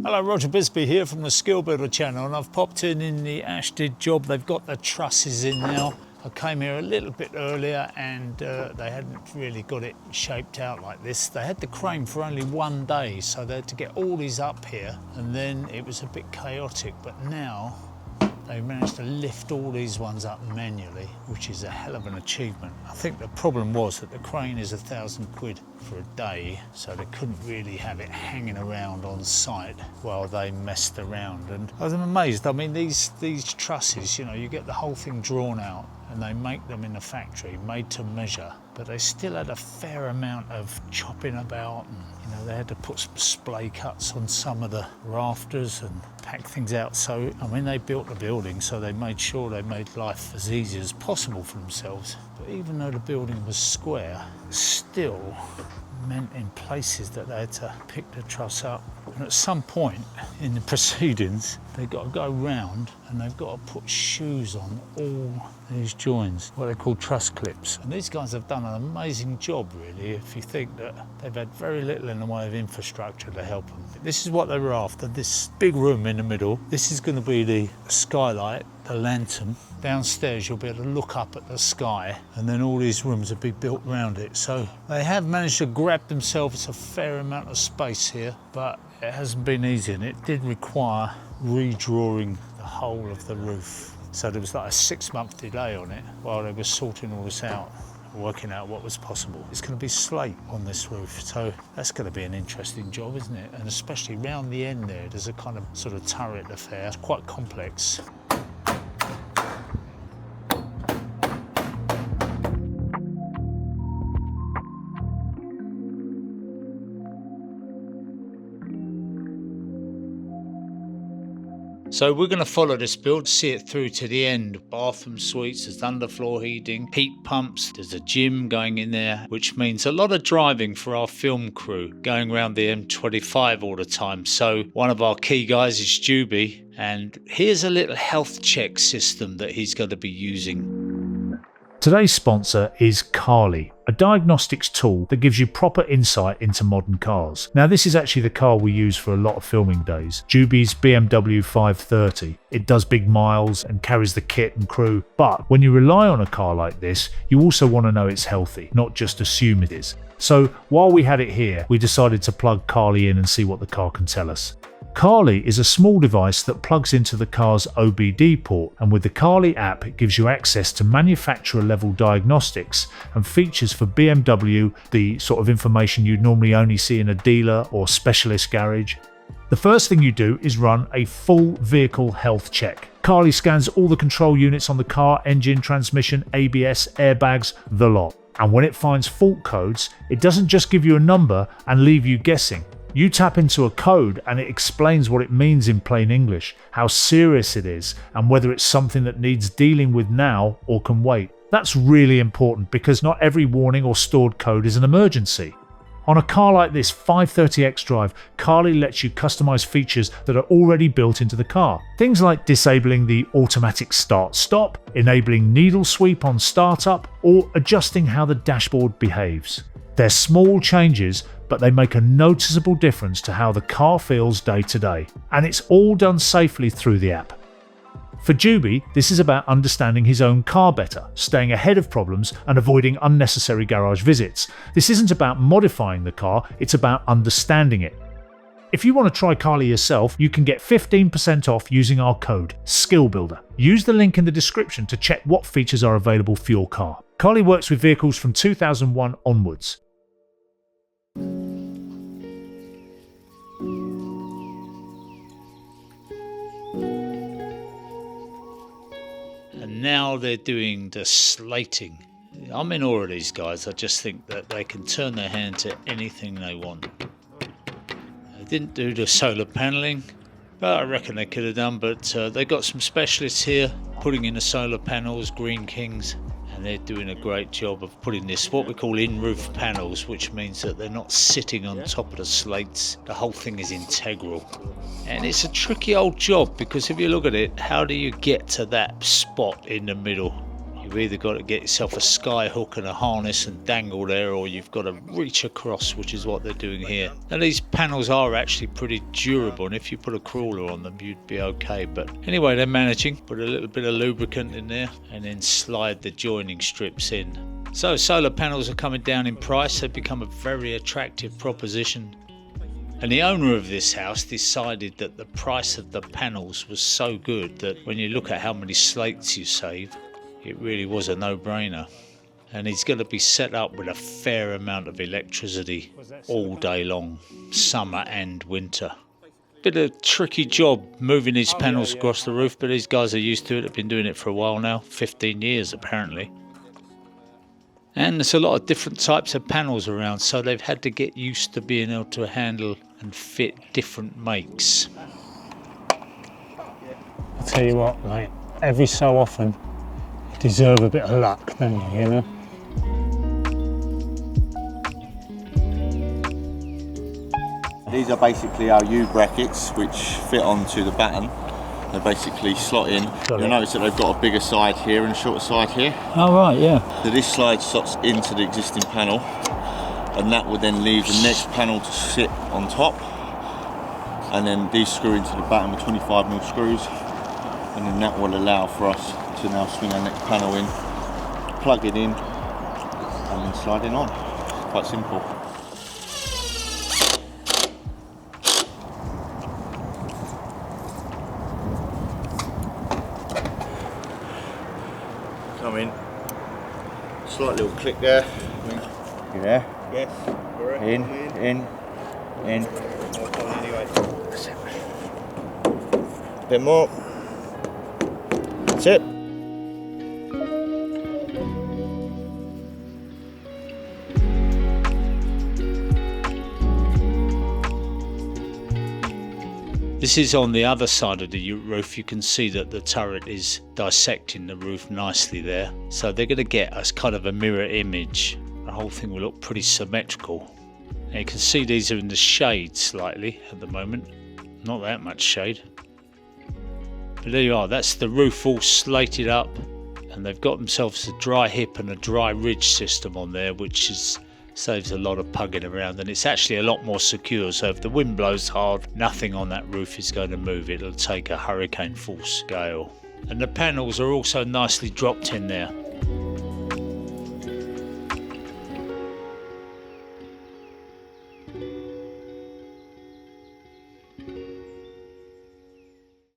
Hello, Roger Bisbee here from the Skill Builder channel, and I've popped in the Ashdid job. They've got the trusses in now. I came here a little bit earlier and they hadn't really got it shaped out like this. They had the crane for only one day, so they had to get all these up here, and then it was a bit chaotic, but now they managed to lift all these ones up manually, which is a hell of an achievement. I think the problem was that the crane is £1,000 for a day, so they couldn't really have it hanging around on site while they messed around. And I was amazed. I mean, these trusses, you know, you get the whole thing drawn out and they make them in the factory, made to measure, but they still had a fair amount of chopping about, and you know, they had to put some splay cuts on some of the rafters and pack things out. So I mean, they built the building, so they made sure they made life as easy as possible for themselves. But even though the building was square, still meant in places that they had to pick the truss up. And at some point in the proceedings, they've got to go round and they've got to put shoes on all these joins, what they call truss clips. And these guys have done an amazing job, really, if you think that they've had very little in the way of infrastructure to help them. This is what they were after, this big room in the middle. This is going to be the skylight, the lantern. Downstairs you'll be able to look up at the sky, and then all these rooms will be built around it. So they have managed to grab themselves a fair amount of space here, but it hasn't been easy, and it did require redrawing the whole of the roof. So there was like a 6-month delay on it while they were sorting all this out, working out what was possible. It's going to be slate on this roof, so that's going to be an interesting job, isn't it? And especially round the end there's a kind of sort of turret affair. It's quite complex. So we're going to follow this build, see it through to the end. Bathroom suites, there's underfloor heating, heat pumps, there's a gym going in there, which means a lot of driving for our film crew, going around the M25 all the time. So one of our key guys is Juby, and here's a little health check system that he's going to be using. Today's sponsor is Carly, a diagnostics tool that gives you proper insight into modern cars. Now, this is actually the car we use for a lot of filming days, Juby's BMW 530. It does big miles and carries the kit and crew, but when you rely on a car like this, you also want to know it's healthy, not just assume it is. So while we had it here, we decided to plug Carly in and see what the car can tell us. Carly is a small device that plugs into the car's OBD port, and with the Carly app it gives you access to manufacturer level diagnostics and features for BMW, the sort of information you'd normally only see in a dealer or specialist garage. The first thing you do is run a full vehicle health check. Carly scans all the control units on the car, engine, transmission, ABS, airbags, the lot. And when it finds fault codes, it doesn't just give you a number and leave you guessing. You tap into a code and it explains what it means in plain English, how serious it is, and whether it's something that needs dealing with now or can wait. That's really important because not every warning or stored code is an emergency. On a car like this 530 xDrive, Carly lets you customize features that are already built into the car. Things like disabling the automatic start-stop, enabling needle sweep on startup, or adjusting how the dashboard behaves. They're small changes, but they make a noticeable difference to how the car feels day to day. And it's all done safely through the app. For Juby, this is about understanding his own car better, staying ahead of problems and avoiding unnecessary garage visits. This isn't about modifying the car, it's about understanding it. If you want to try Carly yourself, you can get 15% off using our code, SKILLBUILDER. Use the link in the description to check what features are available for your car. Carly works with vehicles from 2001 onwards. And now they're doing the slating. I'm in awe of these guys. I just think that they can turn their hand to anything they want. They didn't do the solar paneling, but I reckon they could have done. But they got some specialists here putting in the solar panels, Green Kings, and they're doing a great job of putting this, what we call in-roof panels, which means that they're not sitting on top of the slates. The whole thing is integral. And it's a tricky old job because if you look at it, how do you get to that spot in the middle? You've either got to get yourself a sky hook and a harness and dangle there, or you've got to reach across, which is what they're doing here. Now these panels are actually pretty durable, and if you put a crawler on them you'd be okay, but anyway, they're managing. Put a little bit of lubricant in there and then slide the joining strips in. So solar panels are coming down in price. They've become a very attractive proposition. And the owner of this house decided that the price of the panels was so good that when you look at how many slates you save, it really was a no-brainer. And he's going to be set up with a fair amount of electricity all day long, summer and winter. Bit of a tricky job moving these panels across the roof, but these guys are used to it. They've been doing it for a while now, 15 years apparently. And there's a lot of different types of panels around, so they've had to get used to being able to handle and fit different makes. I'll tell you what, mate, every so often you deserve a bit of luck, don't you, you know? These are basically our U-brackets which fit onto the batten. They basically slot in. You'll notice that they've got a bigger side here and a shorter side here. Oh right, yeah. So this slide slots into the existing panel, and that would then leave the next panel to sit on top. And then these screw into the batten with 25mm screws, and then that will allow for us to now swing our next panel in, plug it in, and then slide it on. Quite simple. Come in, slight little click there. You there? Yes. In. Bit more. That's it. This is on the other side of the roof. You can see that the turret is dissecting the roof nicely there. So they're going to get us kind of a mirror image. The whole thing will look pretty symmetrical. Now you can see these are in the shade slightly at the moment. Not that much shade. But there you are. That's the roof all slated up. And they've got themselves a dry hip and a dry ridge system on there, which saves a lot of pugging around, and it's actually a lot more secure. So if the wind blows hard, nothing on that roof is going to move. It'll take a hurricane force gale. And the panels are also nicely dropped in there.